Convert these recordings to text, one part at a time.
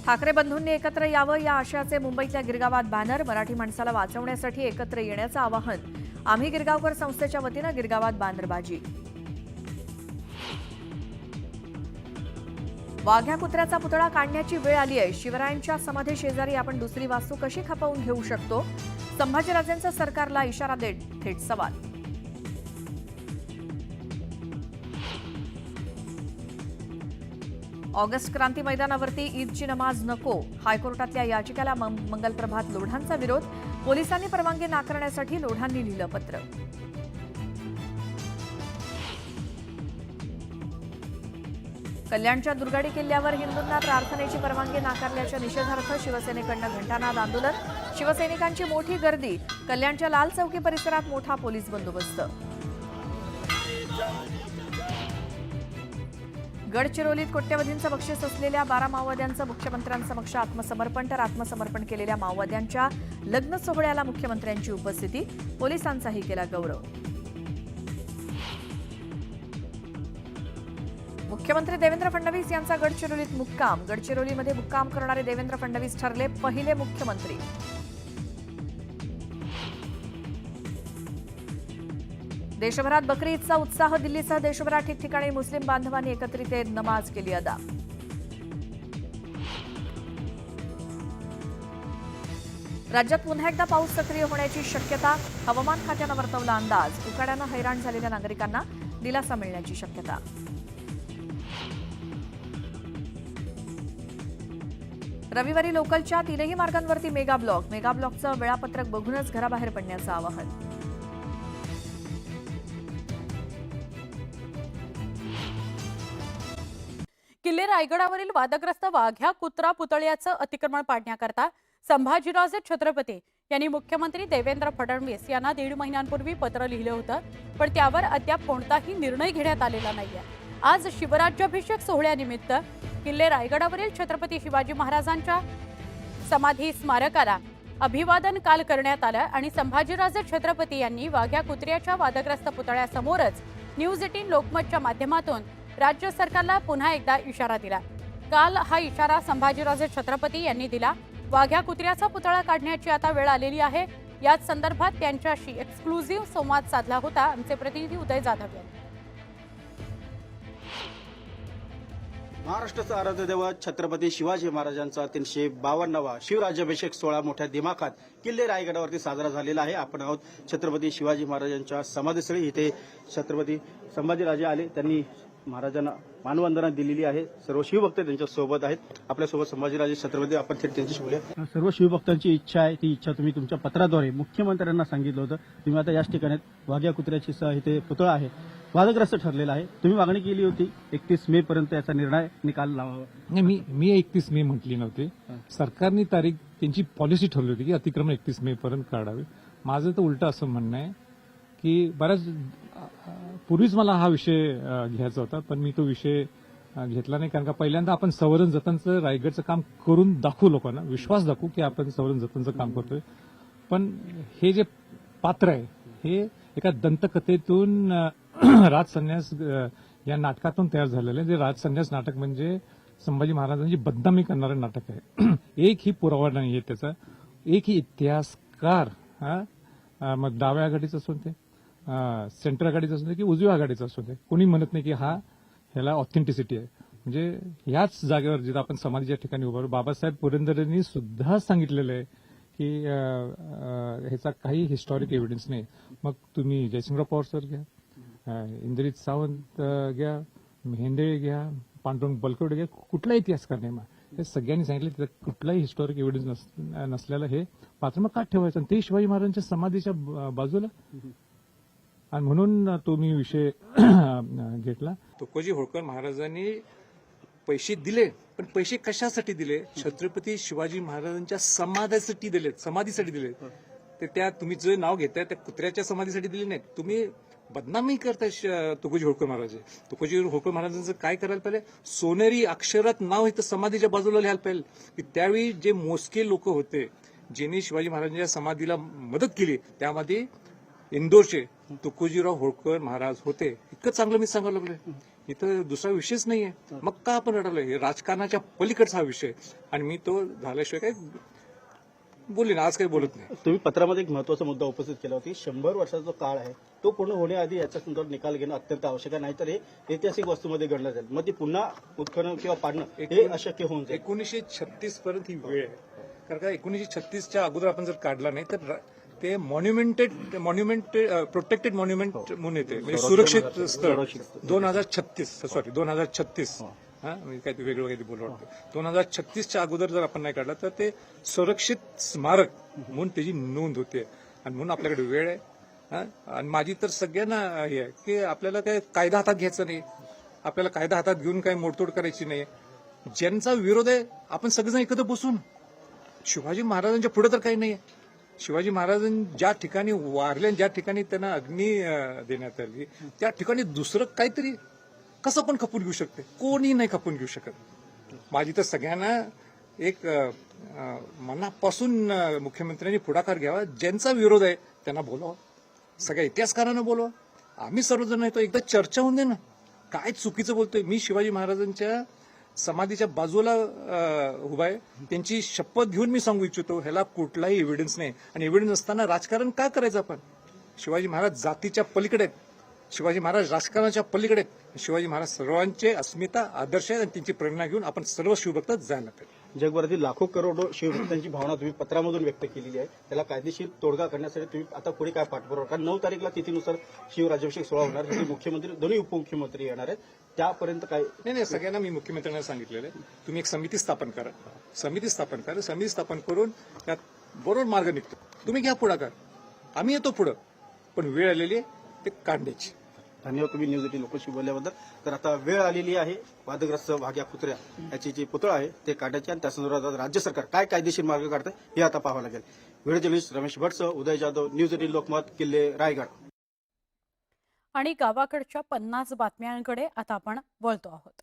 ठाकरे बंधूंनी एकत्र यावं या आशयाचे मुंबईतल्या गिरगावात बॅनर. मराठी माणसाला वाचवण्यासाठी एकत्र येण्याचं आवाहन. आम्ही गिरगावकर संस्थेच्या वतीनं गिरगावात बॅनरबाजी. वाघ्या कुत्र्याचा पुतळा काढण्याची वेळ आली आहे. शिवरायांच्या समाधी शेजारी आपण दुसरी वास्तू कशी खपवून घेऊ शकतो? संभाजीराजेंचा सरकारला इशारा देत थेट सवाल. ऑगस्ट क्रांती मैदानावरती ईदची नमाज नको. हायकोर्टातल्या याचिकेला मंगलप्रभात लोढांचा विरोध. पोलिसांनी परवानगी नाकारण्यासाठी लोढांनी लिहिलं पत्र. कल्याणच्या दुर्गाडी किल्ल्यावर हिंदूंना प्रार्थनेची परवानगी नाकारल्याच्या निषेधार्थ शिवसेनेकडनं घंटानाद आंदोलन. शिवसैनिकांची मोठी गर्दी. कल्याणच्या लाल चौकी परिसरात मोठा पोलीस बंदोबस्त. गडचिरोलीत कोट्यवधींचं बक्षीस असलेल्या 12 माओवाद्यांचं मुख्यमंत्र्यांसमक्ष आत्मसमर्पण. तर आत्मसमर्पण केलेल्या माओवाद्यांच्या लग्न सोहळ्याला मुख्यमंत्र्यांची उपस्थिती. पोलिसांचाही केला गौरव. मुख्यमंत्री देवेंद्र फडणवीस यांचा गडचिरोलीत मुक्काम. गडचिरोलीमध्ये मुक्काम करणारे देवेंद्र फडणवीस ठरले पहिले मुख्यमंत्री. देशभरात बकरी ईदचा उत्साह. दिल्लीसह देशभरात ठिकठिकाणी मुस्लिम बांधवांनी एकत्रित नमाज केली अदा. राज्यात पुन्हा एकदा पाऊस सक्रिय होण्याची शक्यता. हवामान खात्यानं वर्तवला अंदाज. उकाड्यानं हैराण झालेल्या नागरिकांना दिलासा मिळण्याची शक्यता. रविवारी लोकलच्या 3ही मार्गांवरती मेगा ब्लॉक. मेगा ब्लॉकचं वेळापत्रक बघूनच घराबाहेर पडण्याचं आवाहन. किल्ले रायगडावरील वादग्रस्त वाघ्या कुत्रा पुतळ्याचं अतिक्रमण पाडण्याकरता संभाजीराजे छत्रपती यांनी मुख्यमंत्री देवेंद्र फडणवीस यांना 1.5 महिन्यांपूर्वी पत्र लिहिलं होतं, पण त्यावर अद्याप कोणताही निर्णय घेण्यात आलेला नाहीये. आज शिवराज्याभिषेक सोहळ्यानिमित्त किल्ले रायगडावरील छत्रपती शिवाजी महाराजांच्या समाधी स्मारकाला अभिवादन काल करण्यात आलं आणि संभाजीराजे छत्रपती यांनी वाघ्या कुत्र्याच्या वादग्रस्त पुतळ्यासमोरच न्यूज 18 लोकमतच्या माध्यमातून राज्य सरकारला पुन्हा एकदा इशारा दिला. काल हा इशारा संभाजीराजे छत्रपती यांनी दिला. वाघ्या कुत्र्याचा पुतळा काढण्याची आता वेळ आलेली आहे. याच संदर्भात त्यांच्याशी एक्सक्लुझिव्ह संवाद साधला होता आमचे प्रतिनिधी उदय जाधव यांनी. महाराष्ट्राचा आराध्य दैवत छत्रपती शिवाजी महाराजांचा 352वा शिवराज्याभिषेक सोहळा मोठ्या दिमाखात किल्ले रायगडावरती साजरा झालेला आहे. आपण आहोत छत्रपती शिवाजी महाराजांच्या समाधीस्थळी. इथे छत्रपती संभाजीराजे आले. त्यांनी महाराजांना मानवंदना दिलेली आहे. सर्व शिवभक्त त्यांच्या सोबत आहेत. आपल्यासोबत संभाजीराजे छत्रपती. आपण थेट त्यांच्याशी बोलूया. सर्व शिवभक्तांची इच्छा आहे, ती इच्छा तुम्ही तुमच्या पत्राद्वारे मुख्यमंत्र्यांना सांगितलं होतं. तुम्ही आता याच ठिकाणी वाघ्या कुत्र्याची इथे पुतळा आहे, वादग्रस्त ठरलेला आहे. तुम्ही मागणी केली होती 31 मे पर्यंत याचा निर्णय निकाल लावावा. नाही, मी 31 मे म्हटली नव्हती. सरकारने तारीख त्यांची पॉलिसी ठरवली होती की अतिक्रमण 31 मे पर्यंत काढावे. माझं तर उलटं असं म्हणणं आहे की बऱ्याच पूर्वीच मला हा विषय घ्यायचा होता, पण मी तो विषय घेतला नाही. कारण का पहिल्यांदा आपण संवर्धन जतनचं रायगडचं काम करून दाखवू, लोकांना विश्वास दाखवू की आपण संवर्धन जतनचं काम करतोय. पण हे जे पात्र आहे हे एका दंतकथेतून राजसन्यास या नाटकातून तयार झालेलं आहे. जे राजसन्यास नाटक म्हणजे संभाजी महाराजांची बदनामी करणारं नाटक आहे. एकही पुरावा नाही आहे त्याचा, एकही इतिहासकार मग डाव्या आघाडीचं असून ते सेंटर आघाडीचं असून ते की उजव्या आघाडीचं असून ते कोणी म्हणत नाही की ह्याला ऑथेंटिसिटी आहे. म्हणजे ह्याच जागेवर जिथं आपण समाधीच्या ठिकाणी उभं बाबासाहेब पुरंदरेंनी सुद्धा सांगितलेलं आहे की ह्याचा काही हिस्टॉरिक एव्हिडन्स नाही. मग तुम्ही जयसिंगराव पवार सर घ्या, इंद्रित सावंत घ्या, हेंदळे घ्या, पांडुरंग बलकवडे घ्या, कुठला इतिहासकार नाही. हे सगळ्यांनी सांगितलं तिथं कुठलाही हिस्टॉरिक एव्हिडन्स नसलेलं हे पात्र मग का ठेवायचं. ते शिवाजी महाराजांच्या समाधीच्या बाजूला, आणि म्हणून तो मी विषय घेतला. तुकोजी होळकर महाराजांनी पैसे दिले, पण पैसे कशासाठी दिले? छत्रपती शिवाजी महाराजांच्या समाधीसाठी दिले. ते त्या तुम्ही जे नाव घेताय त्या कुत्र्याच्या समाधीसाठी दिले नाहीत. तुम्ही बदनामी करताय तुकोजी होळकर महाराज. तुकोजी होळकर महाराजांचं काय करायला पाहिजे? सोनेरी अक्षरात नाव इथं समाधीच्या बाजूला लिहायला पाहिजे की त्यावेळी जे मोजके लोक होते ज्यांनी शिवाजी महाराजांच्या समाधीला मदत केली, त्यामध्ये इंदोरचे तुकोजीराव होळकर महाराज होते. इतकं चांगलं मी सांगायला लागलोय. इथं दुसरा विषयच नाहीये. मग का आपण रडवलं? हे राजकारणाच्या पलीकडचा हा विषय, आणि मी तो झाल्याशिवाय काय बोलले ना, आज काही बोलत नाही. तुम्ही पत्रामध्ये एक महत्वाचा मुद्दा उपस्थित केला होता. 100 वर्षाचा जो काळ आहे तो पूर्ण होण्याआधी याच्या संदर्भात निकाल घेणं अत्यंत आवश्यक आहे, नाहीतर हे ऐतिहासिक वस्तूमध्ये गणलं जाईल. मग ती पुन्हा उत्खनन किंवा पाडणं हे अशक्य होऊन जाईल. 1936 पर्यंत ही वेळ आहे. कारण का 1936च्या अगोदर आपण जर काढला नाही तर ते मॉन्युमेंट प्रोटेक्टेड मॉन्युमेंट म्हणून येते, म्हणजे सुरक्षित स्थळ. 2036 हा, मी काहीतरी वेगळं काहीतरी बोलू वाटतं. 2036च्या अगोदर जर आपण नाही काढला तर ते सुरक्षित स्मारक म्हणून त्याची नोंद होते, आणि म्हणून आपल्याकडे वेळ आहे. हा, आणि माझी तर सगळ्यांना हे आहे की आपल्याला काय कायदा हातात घ्यायचा नाही, आपल्याला कायदा हातात घेऊन काही मोडतोड करायची नाही. ज्यांचा विरोध आहे आपण सगळेजण एकत्र बसून, शिवाजी महाराजांच्या पुढे तर काही नाही आहे. शिवाजी महाराजांनी ज्या ठिकाणी वारले, ज्या ठिकाणी त्यांना अग्नी देण्यात आली, त्या ठिकाणी दुसरं काहीतरी कसं पण खपून घेऊ शकते? कोणी नाही खपून घेऊ शकत. माझी तर सगळ्यांना एक मनापासून मुख्यमंत्र्यांनी पुढाकार घ्यावा. ज्यांचा विरोध आहे त्यांना बोलवा, सगळ्या इतिहासकारांना बोलवा, आम्ही सर्वजण येतो, एकदा चर्चा होऊन दे ना. काय चुकीचं बोलतोय? मी शिवाजी महाराजांच्या समाधीच्या बाजूला उभा आहे, त्यांची शपथ घेऊन मी सांगू इच्छितो, ह्याला कुठलाही एव्हिडन्स नाही. आणि एव्हिडन्स असताना राजकारण का करायचं आपण? शिवाजी महाराज जातीच्या पलीकडे आहेत, शिवाजी महाराज राजकारणाच्या पलीकडे आहेत. शिवाजी महाराज सर्वांचे अस्मिता आदर्श आहेत, आणि त्यांची प्रेरणा घेऊन आपण सर्व शिवभक्त जायला पाहिजे. जगभरातील लाखो करोडो शिवभक्तांची भावना तुम्ही पत्रामधून व्यक्त केलेली आहे, त्याला कायदेशीर तोडगा करण्यासाठी तुम्ही आता पुढे काय पाठपुरावा? कारण 9 तारीखला तिथीनुसार शिवराज्याभिषेक सोहळा होणार, जिथे मुख्यमंत्री दोन्ही उपमुख्यमंत्री येणार आहेत, त्यापर्यंत काय? नाही, सगळ्यांना मी मुख्यमंत्र्यांना सांगितलेलं आहे, तुम्ही एक समिती स्थापन करा. समिती स्थापन करून त्यात बरोबर मार्ग निघतो. तुम्ही घ्या पुढाकार, आम्ही येतो पुढं, पण वेळ आलेली आहे ते काढण्याची. धन्यवाद तुम्ही न्यूज 18 लोकशी बोलल्याबद्दल. तर आता वेळ आलेली आहे वादग्रस्त वाघ्या कुत्र्या याची जी पुतळा आहे ते काढायची, आणि त्या संदर्भात राज्य सरकार काय कायदेशीर मार्ग काढतं हे आता पाहावं लागेल. व्हिडिओ जर्नलिस्ट रमेश भटसह उदय जाधव, न्यूज 18 लोकमत, किल्ले, रायगड. आणि गावाकडच्या 50 बातम्यांकडे आता आपण वळतो आहोत.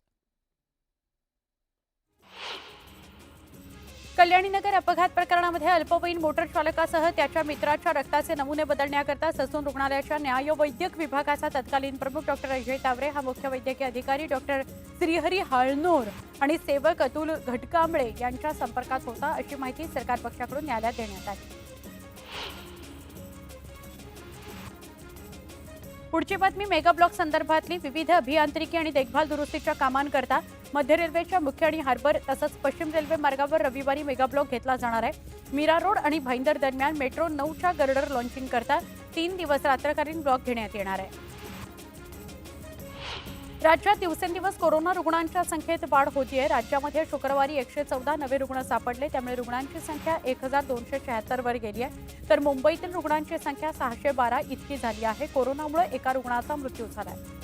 कल्याणीनगर अपघात प्रकरणामध्ये अल्पवयीन मोटर चालकासह त्याच्या मित्राच्या रक्ताचे नमुने बदलण्याकरता ससून रुग्णालयाच्या न्यायवैद्यक विभागाचा तत्कालीन प्रमुख डॉक्टर अजय तावरे हा मुख्य वैद्यकीय अधिकारी डॉक्टर श्रीहरी हाळनोर आणि सेवक अतुल घटकांबळे यांच्या संपर्कात होता, अशी माहिती सरकार पक्षाकडून न्यायालयात देण्यात आली. पुढची बातमी मेगा ब्लॉक संदर्भातली. विविध अभियांत्रिकी आणि देखभाल दुरुस्तीच्या कामांकरता मध्य रेल्वेच्या मुख्य आणि हार्बर तसंच पश्चिम रेल्वे मार्गावर रविवारी मेगा ब्लॉक घेतला जाणार आहे. मीरा रोड आणि भाईंदर दरम्यान मेट्रो 9च्या गर्डर लॉन्चिंग करता 3 दिवस रात्रकालीन ब्लॉक घेण्यात येणार आहे. राज्यात दिवसेंदिवस कोरोना रुग्णांच्या संख्येत वाढ होतीये. राज्यामध्ये शुक्रवारी 114 नवे रुग्ण सापडले, त्यामुळे रुग्णांची संख्या 1276 वर गेली आहे. तर मुंबईतील रुग्णांची संख्या 612 इतकी झाली आहे. कोरोनामुळे एका रुग्णाचा मृत्यू झाला आहे.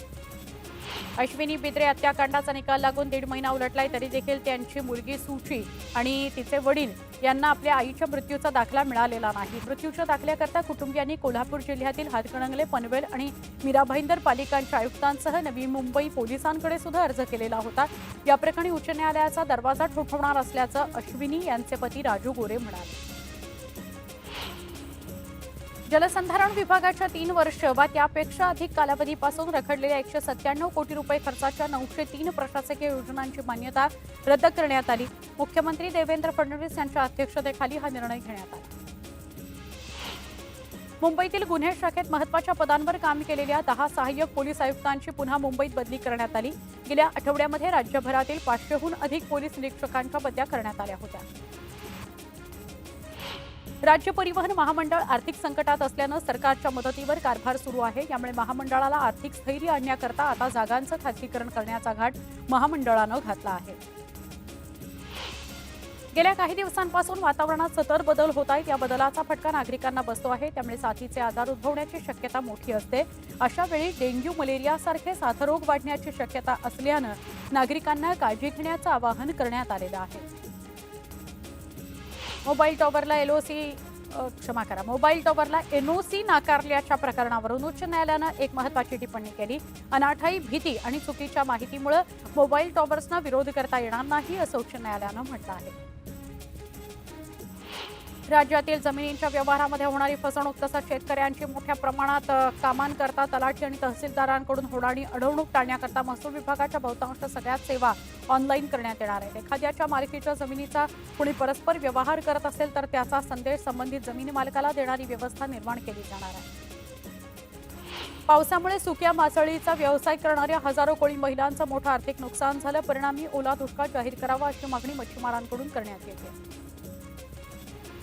अश्विनी बिद्रे हत्याकांडाचा निकाल लागून 1.5 महिना उलटलाय, तरी देखील त्यांची मुलगी सुची आणि तिचे वडील यांना आपल्या आईच्या मृत्यूचा दाखला मिळालेला नाही. मृत्यूच्या दाखल्याकरता कुटुंबियांनी कोल्हापूर जिल्ह्यातील हातकणंगले, पनवेल आणि मीरा भाईंदर पालिकांच्या आयुक्तांसह नवी मुंबई पोलिसांकडे सुद्धा अर्ज केलेला होता. या प्रकरणी उच्च न्यायालयाचा दरवाजा ठोठावणार असल्याचं अश्विनी यांचे पती राजू गोरे म्हणाले. जलसंधारण विभागाच्या 3 वर्ष वा त्यापेक्षा अधिक कालावधीपासून रखडलेल्या 197 कोटी रुपये खर्चाच्या 903 प्रशासकीय योजनांची मान्यता रद्द करण्यात आली. मुख्यमंत्री देवेंद्र फडणवीस यांच्या अध्यक्षतेखाली हा निर्णय घेण्यात आला. मुंबईतील गुन्हे शाखेत महत्त्वाच्या पदांवर काम केलेल्या 10 सहाय्यक पोलीस आयुक्तांची पुन्हा मुंबईत बदली करण्यात आली. गेल्या आठवड्यामध्ये राज्यभरातील 500हून अधिक पोलीस निरीक्षकांच्या बदल्या करण्यात आल्या होत्या. राज्य परिवहन महामंडळ आर्थिक संकटात असल्यानं सरकारच्या मदतीवर कारभार सुरू आहे. यामुळे महामंडळाला आर्थिक स्थैर्य आणण्याकरता आता जागांचं खासगीकरण करण्याचा घाट महामंडळानं घातला आहे. गेल्या काही दिवसांपासून वातावरणात सतत बदल होत आहेत. या बदलाचा फटका नागरिकांना बसतो आहे, त्यामुळे साथीचे आजार उद्भवण्याची शक्यता मोठी असते. अशा वेळी डेंग्यू, मलेरियासारखे साथरोग वाढण्याची शक्यता असल्यानं नागरिकांना काळजी घेण्याचं आवाहन करण्यात आलेलं आहे. मोबाईल टॉवरला एनओसी नाकारल्याच्या प्रकरणावरून उच्च न्यायालयानं एक महत्त्वाची टिप्पणी केली. अनाठायी भीती आणि चुकीच्या माहितीमुळे मोबाईल टॉवर्सना विरोध करता येणार नाही, असं उच्च न्यायालयानं म्हटलं आहे. राज्यातील जमिनींच्या व्यवहारामध्ये होणारी फसवणूक तसंच शेतकऱ्यांची मोठ्या प्रमाणात कामांकरता तलाठी आणि तहसीलदारांकडून होणारी अडवणूक टाळण्याकरता महसूल विभागाच्या बहुतांश सगळ्याच सेवा ऑनलाईन करण्यात येणार आहेत. एखाद्याच्या मालकीच्या जमिनीचा कुणी परस्पर व्यवहार करत असेल तर त्याचा संदेश संबंधित जमीन मालकाला देणारी व्यवस्था निर्माण केली जाणार आहे. पावसामुळे सुक्या मासळीचा व्यवसाय करणाऱ्या हजारो कोळी महिलांचं मोठं आर्थिक नुकसान झालं. परिणामी ओला दुष्काळ जाहीर करावा अशी मागणी मच्छीमारांकडून करण्यात येते.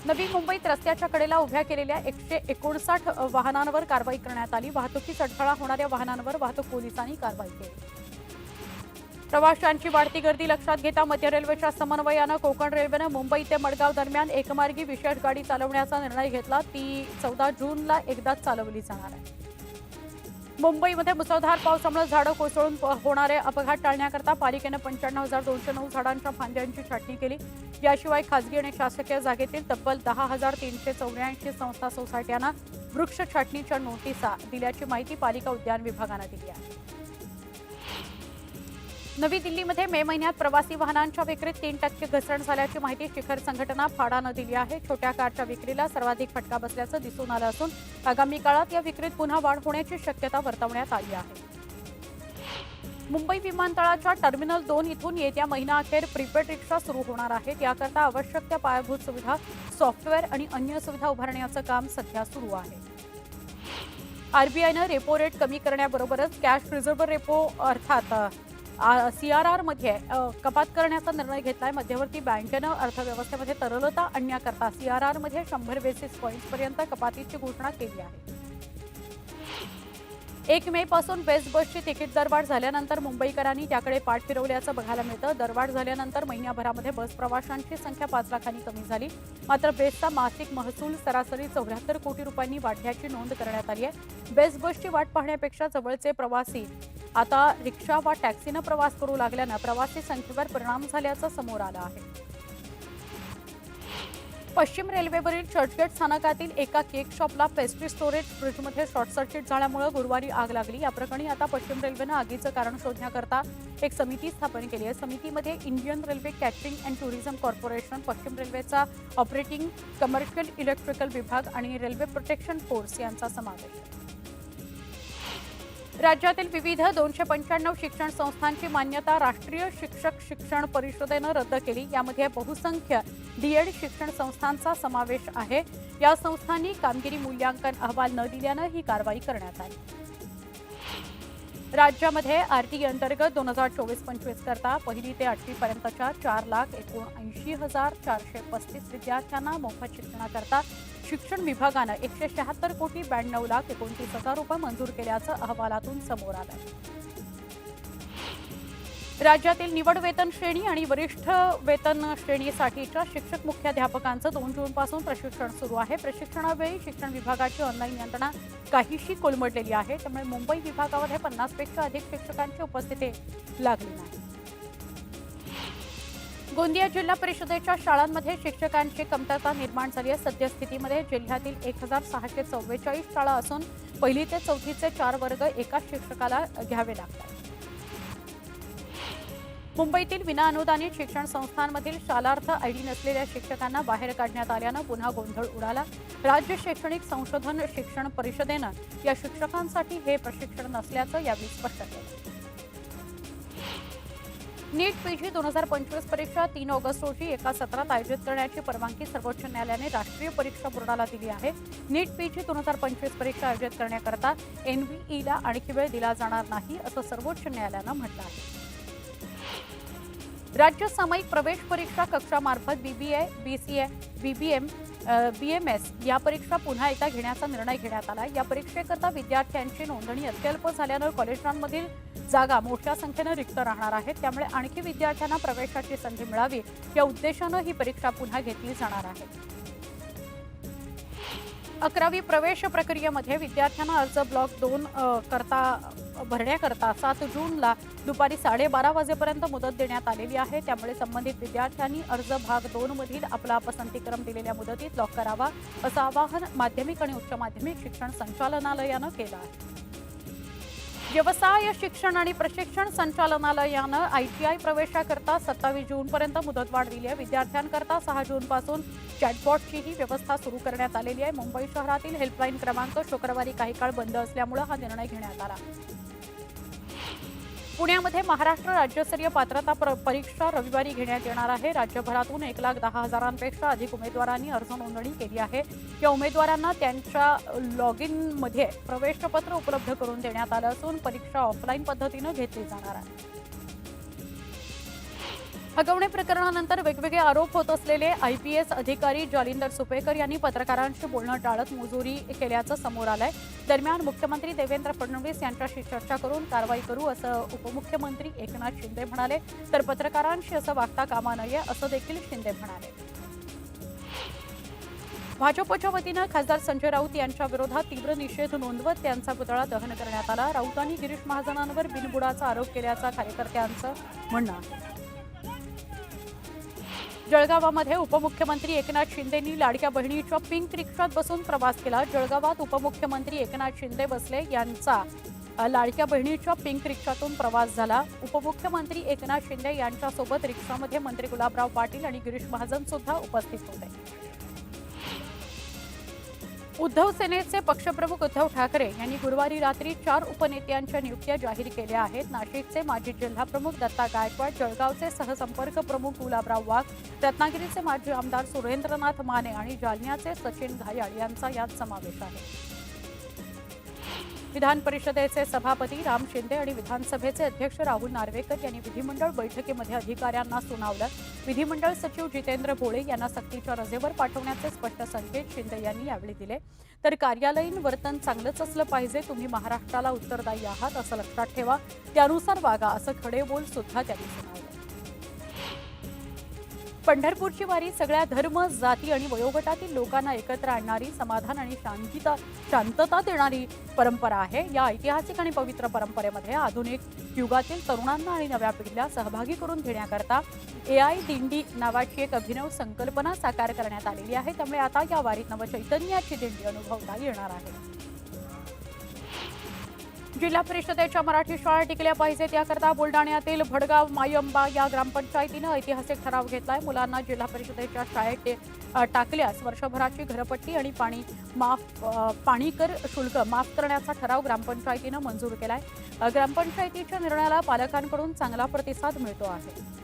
नवी मुंबईत रस्त्याच्या कडेला उभ्या केलेल्या 159 वाहनांवर कारवाई करण्यात आली. वाहतुकीत अडथळा होणाऱ्या वाहनांवर वाहतूक पोलिसांनी कारवाई केली. प्रवाशांची वाढती गर्दी लक्षात घेता मध्य रेल्वेच्या समन्वयानं कोकण रेल्वेनं मुंबई ते मडगाव दरम्यान एकमार्गी विशेष गाडी चालवण्याचा निर्णय घेतला. ती 14 जूनला एकदाच चालवली जाणार आहे. मुंबईमध्ये मुसळधार पावसामुळे झाडं कोसळून होणारे अपघात टाळण्याकरता पालिकेनं 95,209 झाडांच्या फांद्यांची छाटणी केली. याशिवाय खासगी आणि शासकीय जागेतील तब्बल 10,384 संस्था सोसायट्यांना वृक्ष छाटणीच्या नोटिसा दिल्याची माहिती पालिका उद्यान विभागानं दिली आहे. नवी दिल्लीमध्ये मे महिन्यात प्रवासी वाहनांच्या विक्रीत 3% घसरण झाल्याची माहिती शिखर संघटना फाडानं दिली आहे. छोट्या कारच्या विक्रीला सर्वाधिक फटका बसल्याचं दिसून आलं असून आगामी काळात या विक्रीत पुन्हा वाढ होण्याची शक्यता वर्तवण्यात आली आहे. मुंबई विमानतळाच्या टर्मिनल 2 इथून येत्या महिनाअखेर प्रीपेड रिक्षा सुरू होणार आहेत. याकरता आवश्यक त्या पायाभूत सुविधा, सॉफ्टवेअर आणि अन्य सुविधा उभारण्याचं काम सध्या सुरू आहे. आरबीआयनं रेपो रेट कमी करण्याबरोबरच कॅश रिझर्व्ह रेपो अर्थात CRR मध्ये कपात करण्याचा निर्णय घेतलाय. मध्यवर्ती बँकेनं अर्थव्यवस्थेमध्ये तरलता आणण्याकरता CRR मध्ये 100 बेसिस पॉईंट्सपर्यंत कपातीची घोषणा केली आहे. 1 मे पासून बेस्ट बसची तिकीट दरवाढ झाल्यानंतर मुंबईकरांनी त्याकडे पाठ फिरवल्याचं बघायला मिळतं. दरवाढ झाल्यानंतर महिन्याभरामध्ये बस प्रवाशांची संख्या 5 लाखांनी कमी झाली. मात्र बेस्टचा मासिक महसूल सरासरी 74 कोटी रुपयांनी वाढल्याची नोंद करण्यात आली आहे. बेस्ट बसची वाट पाहण्यापेक्षा जवळचे प्रवासी आता रिक्षा वा टॅक्सीनं प्रवास करू लागल्यानं प्रवासी संख्येवर परिणाम झाल्याचं समोर आलं आहे. पश्चिम रेल्वेवरील चर्चगेट स्थानकातील एका केक शॉपला पेस्ट्री स्टोरेज फ्रीजमध्ये शॉर्ट सर्किट झाल्यामुळे गुरुवारी आग लागली. या प्रकरणी आता पश्चिम रेल्वेनं आगीचं कारण शोधण्याकरता एक समिती स्थापन केली आहे. समितीमध्ये Indian railway catering and tourism corporation, पश्चिम रेल्वेचा ऑपरेटिंग कमर्शियल इलेक्ट्रिकल विभाग आणि रेल्वे प्रोटेक्शन फोर्स यांचा समावेश आहे. राज्यातील विविध 295 शिक्षण संस्थांची मान्यता राष्ट्रीय शिक्षक शिक्षण परिषदेनं रद्द केली. यामध्ये बहुसंख्य डीएड शिक्षण संस्थांचा समावेश आहे. या संस्थांनी कामगिरी मूल्यांकन अहवाल न दिल्यानं ही कारवाई करण्यात आली. राज्यामध्ये आरटीई अंतर्गत 2024-25 करता 1ली ते 8वी पर्यंतच्या 4,79,435 विद्यार्थ्यांना मोफत शिक्षणाकरता शिक्षण विभागानं 176 कोटी 92,29,000 रुपये मंजूर केल्याचं अहवालातून समोर आलं. राज्यातील निवड वेतन श्रेणी आणि वरिष्ठ वेतन श्रेणीसाठीच्या शिक्षक मुख्याध्यापकांचं 2 जूनपासून प्रशिक्षण सुरू आहे. प्रशिक्षणावेळी शिक्षण विभागाची ऑनलाईन यंत्रणा काहीशी कोलमडलेली आहे. त्यामुळे मुंबई विभागामध्ये 50 पेक्षा अधिक शिक्षकांची उपस्थिती लागली नाही. गोंदिया जिल्हा परिषदेच्या शाळांमध्ये शिक्षकांची कमतरता निर्माण झाली आहे. सद्यस्थितीमध्ये जिल्ह्यातील 1,644 शाळा असून 1ली ते 4थीचे 4 वर्ग एकाच शिक्षकाला घ्यावे लागतात. मुंबईतील विनाअनुदानित शिक्षण संस्थांमधील शालार्थ आयडी नसलेल्या शिक्षकांना बाहेर काढण्यात आल्यानं पुन्हा गोंधळ उडाला. राज्य शैक्षणिक संशोधन शिक्षण परिषदेनं या शिक्षकांसाठी हे प्रशिक्षण नसल्याचं यावेळी स्पष्ट केलं. नीट पीजी 2025 परीक्षा 3 ऑगस्ट रोजी एका सत्रात आयोजित करण्याची परवानगी सर्वोच्च न्यायालयाने राष्ट्रीय परीक्षा बोर्डाला दिली आहे. नीट पीजी 2025 परीक्षा आयोजित करण्याकरता NVEला आणखी वेळ दिला जाणार नाही असं सर्वोच्च न्यायालयानं म्हटलं आहे. राज्य सामायिक प्रवेश परीक्षा कक्षामार्फत BBA, BCA, BBM, BMS या परीक्षा पुन्हा एकदा घेण्याचा निर्णय घेण्यात आला. या परीक्षेकरता विद्यार्थ्यांची नोंदणी अत्यल्प झाल्यानं कॉलेजांमधील जागा मोठ्या संख्येनं रिक्त राहणार आहेत. त्यामुळे आणखी विद्यार्थ्यांना प्रवेशाची संधी मिळावी या उद्देशानं ही परीक्षा पुन्हा घेतली जाणार आहे. 11वी प्रवेश प्रक्रियेमध्ये विद्यार्थ्यांना अर्ज ब्लॉक 2 भरण्याकरता 7 जूनला दुपारी 12:30 वाजेपर्यंत मुदत देण्यात आलेली आहे. त्यामुळे संबंधित विद्यार्थ्यांनी अर्ज भाग 2 मधील आपला पसंतीक्रम दिलेल्या मुदतीत लॉक करावा असं आवाहन माध्यमिक आणि उच्च माध्यमिक शिक्षण संचालनालयानं केलं आहे. व्यवसाय शिक्षण आणि प्रशिक्षण संचालनालयानं ITI प्रवेशाकरता 27 जूनपर्यंत मुदतवाढ दिली आहे. विद्यार्थ्यांकरता 6 जूनपासून चॅटबॉटचीही व्यवस्था सुरू करण्यात आलेली आहे. मुंबई शहरातील हेल्पलाईन क्रमांक शुक्रवारी काही काळ बंद असल्यामुळे हा निर्णय घेण्यात आला. पुण्यामध्ये महाराष्ट्र राज्यस्तरीय पात्रता परीक्षा रविवारी घेण्यात येणार आहे. राज्यभरातून 1,10,000पेक्षा अधिक उमेदवारांनी अर्ज नोंदणी केली आहे. या उमेदवारांना त्यांच्या लॉग इनमध्ये प्रवेशपत्र उपलब्ध करून देण्यात आलं असून परीक्षा ऑफलाईन पद्धतीनं घेतली जाणार आहे. हगवणे प्रकरणानंतर वेगवेगळे आरोप होत असलेले IPS अधिकारी जालिंदर सुपेकर यांनी पत्रकारांशी बोलणं टाळत मुजोरी केल्याचं समोर आलंय. दरम्यान मुख्यमंत्री देवेंद्र फडणवीस यांच्याशी चर्चा करून कारवाई करू असं उपमुख्यमंत्री एकनाथ शिंदे म्हणाले. तर पत्रकारांशी असं वागता कामा नये असं देखील शिंदे म्हणाले. भाजपच्या वतीनं खासदार संजय राऊत यांच्या विरोधात तीव्र निषेध नोंदवत त्यांचा पुतळा दहन करण्यात आला. राऊतांनी गिरीश महाजनांवर बिनबुडाचा आरोप केल्याचं कार्यकर्त्यांचं म्हणणं आहे. जळगावामध्ये उपमुख्यमंत्री एकनाथ शिंदेंनी लाडक्या बहिणीच्या पिंक रिक्षात बसून प्रवास केला. जळगावात उपमुख्यमंत्री एकनाथ शिंदे बसले यांचा लाडक्या बहिणीच्या पिंक रिक्षातून प्रवास झाला. उपमुख्यमंत्री एकनाथ शिंदे यांच्यासोबत रिक्षामध्ये मंत्री गुलाबराव पाटील आणि गिरीश महाजन सुद्धा उपस्थित होते. उद्धव सेनेचे पक्षप्रमुख उद्धव ठाकरे यांनी गुरुवारी रात्री 4 उपनेत्यांच्या नियुक्त्या जाहीर केल्या आहेत. नाशिकचे माजी जिल्हाप्रमुख दत्ता गायकवाड, जळगावचे सहसंपर्क प्रमुख गुलाबराव वाघ, रत्नागिरीचे माजी आमदार सुरेंद्रनाथ माने आणि जालन्याचे सचिन घायाळ यांचा यात समावेश आहे. विधान परिषदेचे सभापती राम शिंदे आणि विधानसभेचे अध्यक्ष राहुल नार्वेकर यांनी विधिमंडळ बैठकीमध्ये अधिकाऱ्यांना सुनावलं. विधिमंडळ सचिव जितेंद्र भोळे यांना सक्तीच्या रजेवर पाठवण्याचे स्पष्ट संकेत शिंदे यांनी यावेळी दिले. तर कार्यालयीन वर्तन चांगलंच असलं पाहिजे, तुम्ही महाराष्ट्राला उत्तरदायी आहात असं लक्षात ठेवा, त्यानुसार वागा असं खडे बोल सुद्धा त्यांनी सुनावले. पंढरपूरची वारी सगळ्या धर्म, जाती आणि वयोगटातील लोकांना एकत्र आणणारी, समाधान आणि शांतता देणारी परंपरा आहे. या ऐतिहासिक आणि पवित्र परंपरेमध्ये आधुनिक युगातील तरुणांना आणि नव्या पिढीला सहभागी करून घेण्याकरता AI दिंडी नावाची एक अभिनव संकल्पना साकार करण्यात आलेली आहे. त्यामुळे आता या वारीत नवचैतन्याची दिंडी अनुभवता येणार आहे. जिल्हा परिषदेच्या मराठी शाळा टिकल्या पाहिजेत याकरता बुलढाण्यातील भडगाव मायंबा या ग्रामपंचायतीनं ऐतिहासिक ठराव घेतलाय. मुलांना जिल्हा परिषदेच्या शाळेत टाकल्यास वर्षभराची घरपट्टी आणि पाणीकर शुल्क माफ करण्याचा ठराव ग्रामपंचायतीनं मंजूर केलाय. ग्रामपंचायतीच्या निर्णयाला पालकांकडून चांगला प्रतिसाद मिळतो आहे.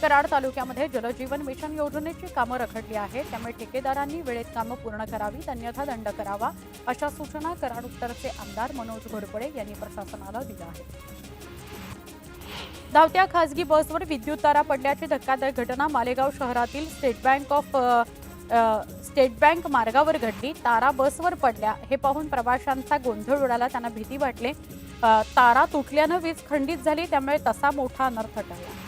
कराड तालुक्यामध्ये जलजीवन मिशन योजनेची कामं रखडली आहेत. त्यामुळे ठेकेदारांनी वेळेत कामं पूर्ण करावीत, अन्यथा दंड करावा, अशा सूचना कराड उत्तरचे आमदार मनोज घोरपडे यांनी प्रशासनाला दिल्या आहेत. धावत्या खासगी बसवर विद्युत तारा पडल्याची धक्कादायक घटना मालेगाव शहरातील स्टेट बँक मार्गावर घडली. तारा बसवर पडल्या हे पाहून प्रवाशांचा गोंधळ उडाला. त्यांना भीती वाटली. तारा तुटल्यानं वीज खंडित झाली, त्यामुळे तसा मोठा अनर्थ टळला.